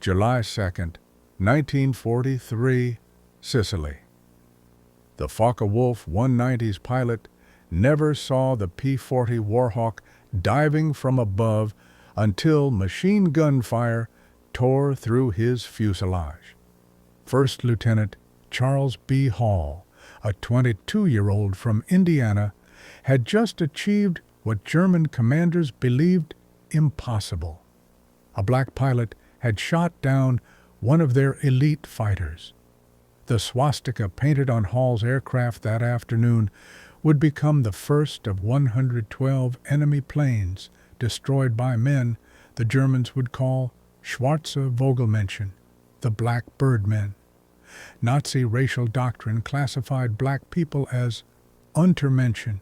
July 2nd, 1943, Sicily. The Focke-Wulf 190s pilot never saw the P-40 Warhawk diving from above until machine gun fire tore through his fuselage. First Lieutenant Charles B. Hall, a 22-year-old from Indiana, had just achieved what German commanders believed impossible. A black pilot had shot down one of their elite fighters. The swastika painted on Hall's aircraft that afternoon would become the first of 112 enemy planes destroyed by men the Germans would call Schwarze Vogelmenschen, the Black Birdmen. Nazi racial doctrine classified black people as Untermenschen,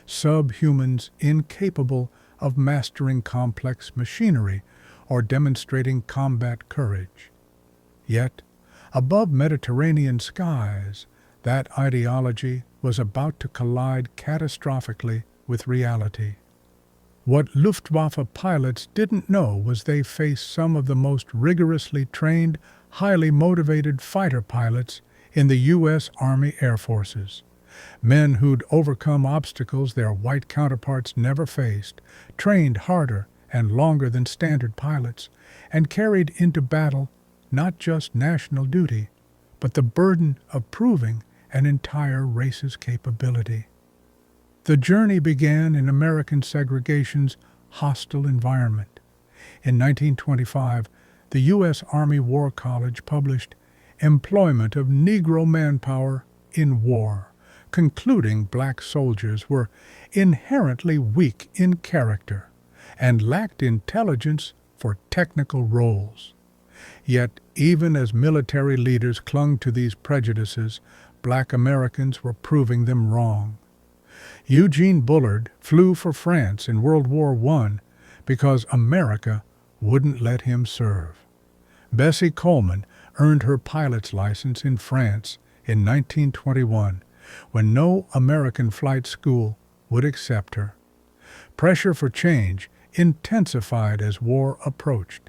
subhumans incapable of mastering complex machinery or demonstrating combat courage. Yet, above Mediterranean skies, that ideology was about to collide catastrophically with reality. What Luftwaffe pilots didn't know was they faced some of the most rigorously trained, highly motivated fighter pilots in the U.S. Army Air Forces. Men who'd overcome obstacles their white counterparts never faced, trained harder and longer than standard pilots, and carried into battle not just national duty, but the burden of proving an entire race's capability. The journey began in American segregation's hostile environment. In 1925, the U.S. Army War College published Employment of Negro Manpower in War, concluding black soldiers were inherently weak in character and lacked intelligence for technical roles. Yet, even as military leaders clung to these prejudices, black Americans were proving them wrong. Eugene Bullard flew for France in World War I because America wouldn't let him serve. Bessie Coleman earned her pilot's license in France in 1921, when no American flight school would accept her. Pressure for change intensified as war approached.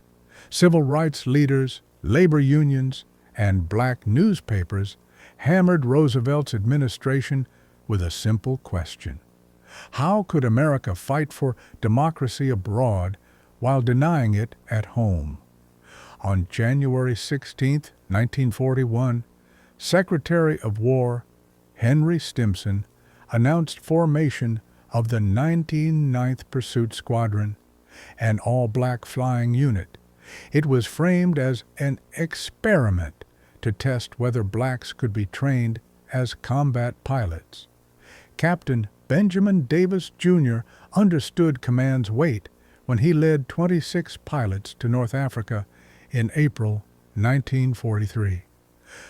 Civil rights leaders, labor unions, and black newspapers hammered Roosevelt's administration with a simple question: how could America fight for democracy abroad while denying it at home? On January 16, 1941, Secretary of War Henry Stimson announced formation of the 99th Pursuit Squadron, an all-black flying unit. It was framed as an experiment to test whether blacks could be trained as combat pilots. Captain Benjamin Davis, Jr. understood command's weight when he led 26 pilots to North Africa in April 1943.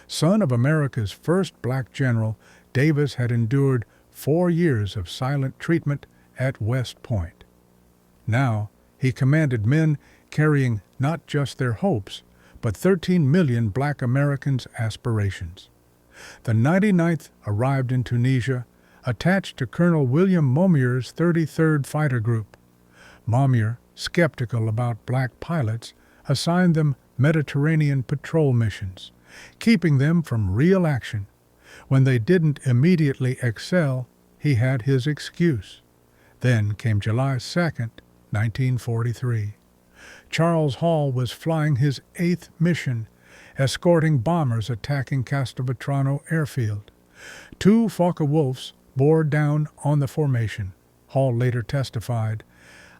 Son of America's first black general, Davis had endured 4 years of silent treatment at West Point. Now, he commanded men carrying not just their hopes, but 13 million black Americans' aspirations. The 99th arrived in Tunisia, attached to Colonel William Momier's 33rd Fighter Group. Momier, skeptical about black pilots, assigned them Mediterranean patrol missions, keeping them from real action. When they didn't immediately excel, he had his excuse. Then came July 2nd, 1943. Charles Hall was flying his 8th mission, escorting bombers attacking Castelvetrano airfield. 2 Focke-Wulfs bore down on the formation. Hall later testified,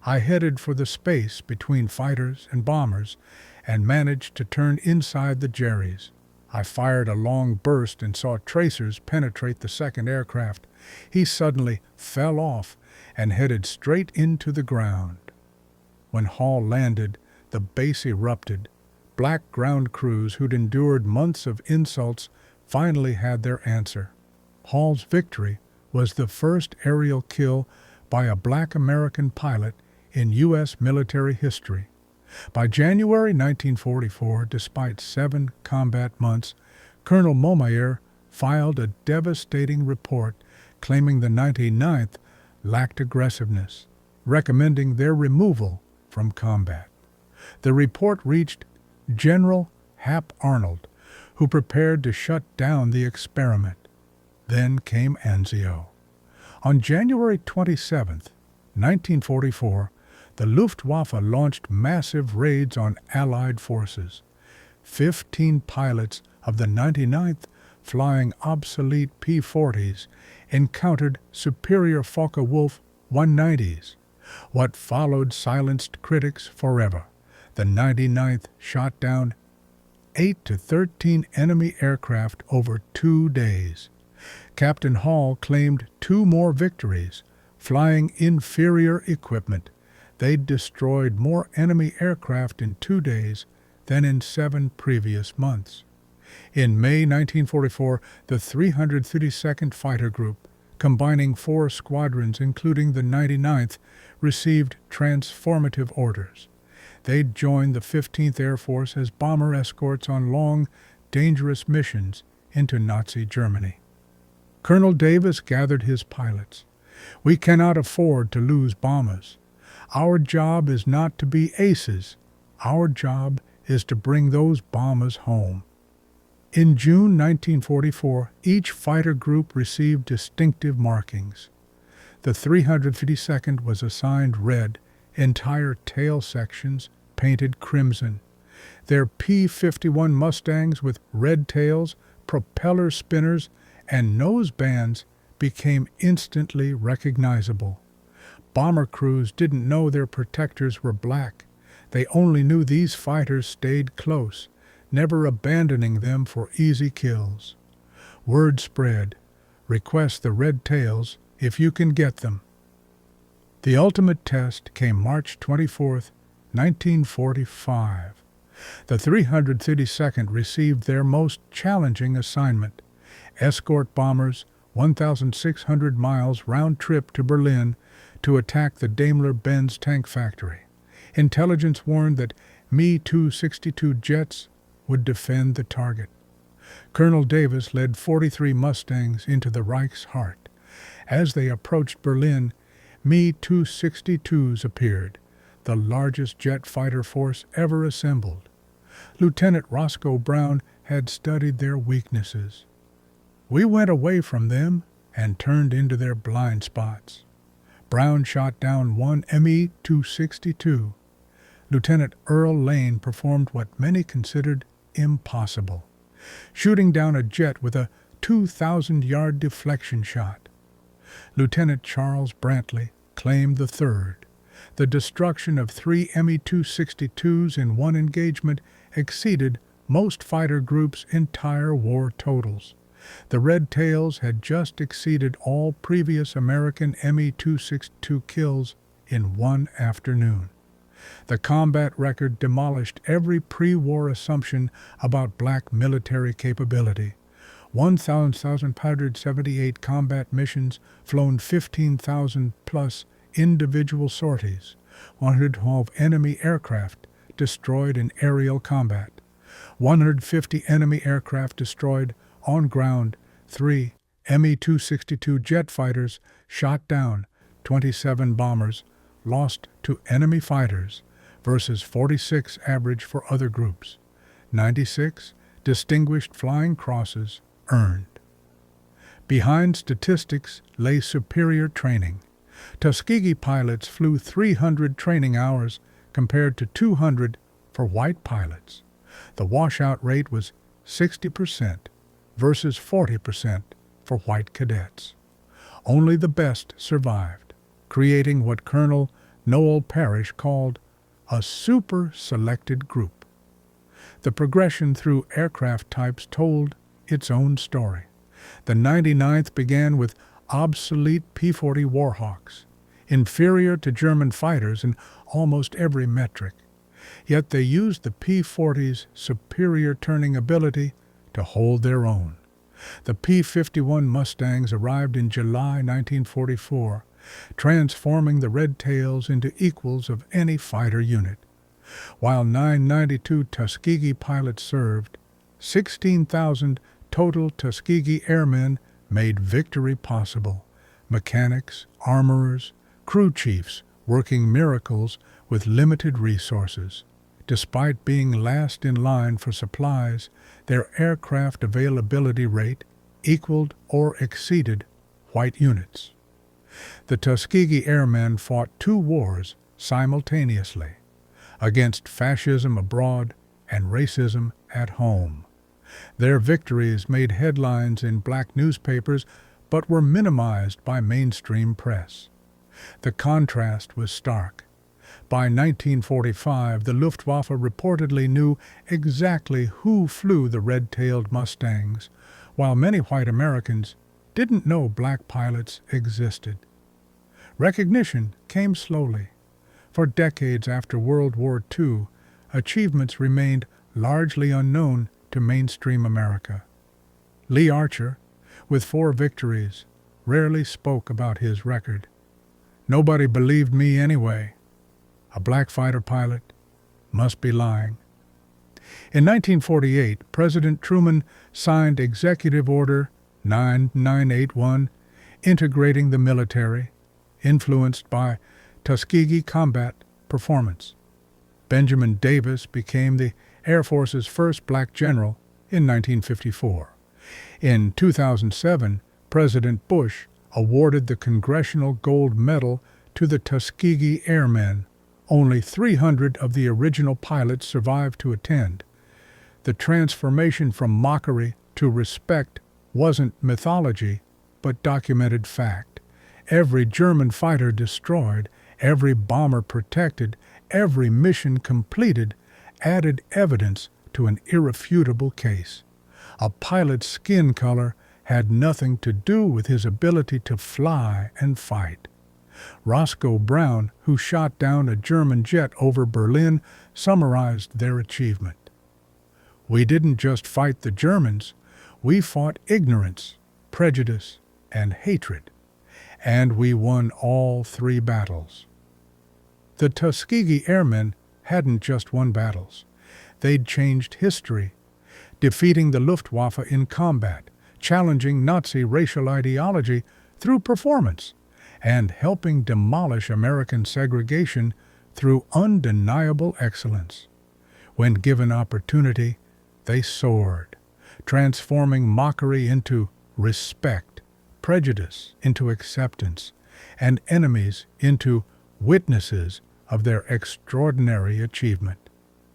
"I headed for the space between fighters and bombers and managed to turn inside the Jerries. I fired a long burst and saw tracers penetrate the second aircraft. He suddenly fell off and headed straight into the ground." When Hall landed, the base erupted. Black ground crews who'd endured months of insults finally had their answer. Hall's victory was the first aerial kill by a black American pilot in U.S. military history. By January 1944, despite 7 combat months, Colonel Momier filed a devastating report claiming the 99th lacked aggressiveness, recommending their removal from combat. The report reached General Hap Arnold, who prepared to shut down the experiment. Then came Anzio. On January 27, 1944, the Luftwaffe launched massive raids on Allied forces. 15 pilots of the 99th, flying obsolete P-40s, encountered superior Focke-Wulf 190s. What followed silenced critics forever. The 99th shot down 8 to 13 enemy aircraft over 2 days. Captain Hall claimed 2 more victories, flying inferior equipment. They destroyed more enemy aircraft in 2 days than in 7 previous months. In May 1944, the 332nd Fighter Group, combining 4 squadrons including the 99th, received transformative orders. They'd join the 15th Air Force as bomber escorts on long, dangerous missions into Nazi Germany. Colonel Davis gathered his pilots. "We cannot afford to lose bombers. Our job is not to be aces. Our job is to bring those bombers home." In June 1944, each fighter group received distinctive markings. The 352nd was assigned red, entire tail sections painted crimson. Their P-51 Mustangs with red tails, propeller spinners, and nose bands became instantly recognizable. Bomber crews didn't know their protectors were black. They only knew these fighters stayed close, never abandoning them for easy kills. Word spread, "Request the red tails if you can get them." The ultimate test came March 24, 1945. The 332nd received their most challenging assignment: escort bombers 1,600 miles round trip to Berlin to attack the Daimler-Benz tank factory. Intelligence warned that Me-262 jets would defend the target. Colonel Davis led 43 Mustangs into the Reich's heart. As they approached Berlin, Me-262s appeared, the largest jet fighter force ever assembled. Lieutenant Roscoe Brown had studied their weaknesses. "We went away from them and turned into their blind spots." Brown shot down one Me-262. Lieutenant Earl Lane performed what many considered impossible, shooting down a jet with a 2,000-yard deflection shot. Lieutenant Charles Brantley claimed the third. The destruction of 3 Me-262s in one engagement exceeded most fighter groups' entire war totals. The Red Tails had just exceeded all previous American Me-262 kills in one afternoon. The combat record demolished every pre-war assumption about black military capability. 1,578 combat missions, flown 15,000-plus individual sorties, 112 enemy aircraft destroyed in aerial combat, 150 enemy aircraft destroyed on ground, 3 Me-262 jet fighters shot down, 27 bombers lost to enemy fighters versus 46 average for other groups, 96 distinguished flying crosses earned. Behind statistics lay superior training. Tuskegee pilots flew 300 training hours compared to 200 for white pilots. The washout rate was 60% versus 40% for white cadets. Only the best survived, creating what Colonel Noel Parrish called a super-selected group. The progression through aircraft types told its own story. The 99th began with obsolete P-40 Warhawks, inferior to German fighters in almost every metric. Yet they used the P-40's superior turning ability to hold their own. The P-51 Mustangs arrived in July 1944, transforming the Red Tails into equals of any fighter unit. While 992 Tuskegee pilots served, 16,000 total Tuskegee airmen made victory possible. Mechanics, armorers, crew chiefs working miracles with limited resources. Despite being last in line for supplies, their aircraft availability rate equaled or exceeded white units. The Tuskegee Airmen fought two wars simultaneously, against fascism abroad and racism at home. Their victories made headlines in black newspapers but were minimized by mainstream press. The contrast was stark. By 1945, the Luftwaffe reportedly knew exactly who flew the red-tailed Mustangs, while many white Americans didn't know black pilots existed. Recognition came slowly. For decades after World War II, achievements remained largely unknown to mainstream America. Lee Archer, with 4 victories, rarely spoke about his record. "Nobody believed me anyway. A black fighter pilot must be lying." In 1948, President Truman signed Executive Order 9981, integrating the military, influenced by Tuskegee combat performance. Benjamin Davis became the Air Force's first black general in 1954. In 2007, President Bush awarded the Congressional Gold Medal to the Tuskegee Airmen. Only 300 of the original pilots survived to attend. The transformation from mockery to respect wasn't mythology, but documented fact. Every German fighter destroyed, every bomber protected, every mission completed added evidence to an irrefutable case. A pilot's skin color had nothing to do with his ability to fly and fight. Roscoe Brown, who shot down a German jet over Berlin, summarized their achievement. "We didn't just fight the Germans, we fought ignorance, prejudice, and hatred, and we won all 3 battles." The Tuskegee Airmen hadn't just won battles. They'd changed history, defeating the Luftwaffe in combat, challenging Nazi racial ideology through performance, and helping demolish American segregation through undeniable excellence. When given opportunity, they soared, transforming mockery into respect, prejudice into acceptance, and enemies into witnesses of their extraordinary achievement.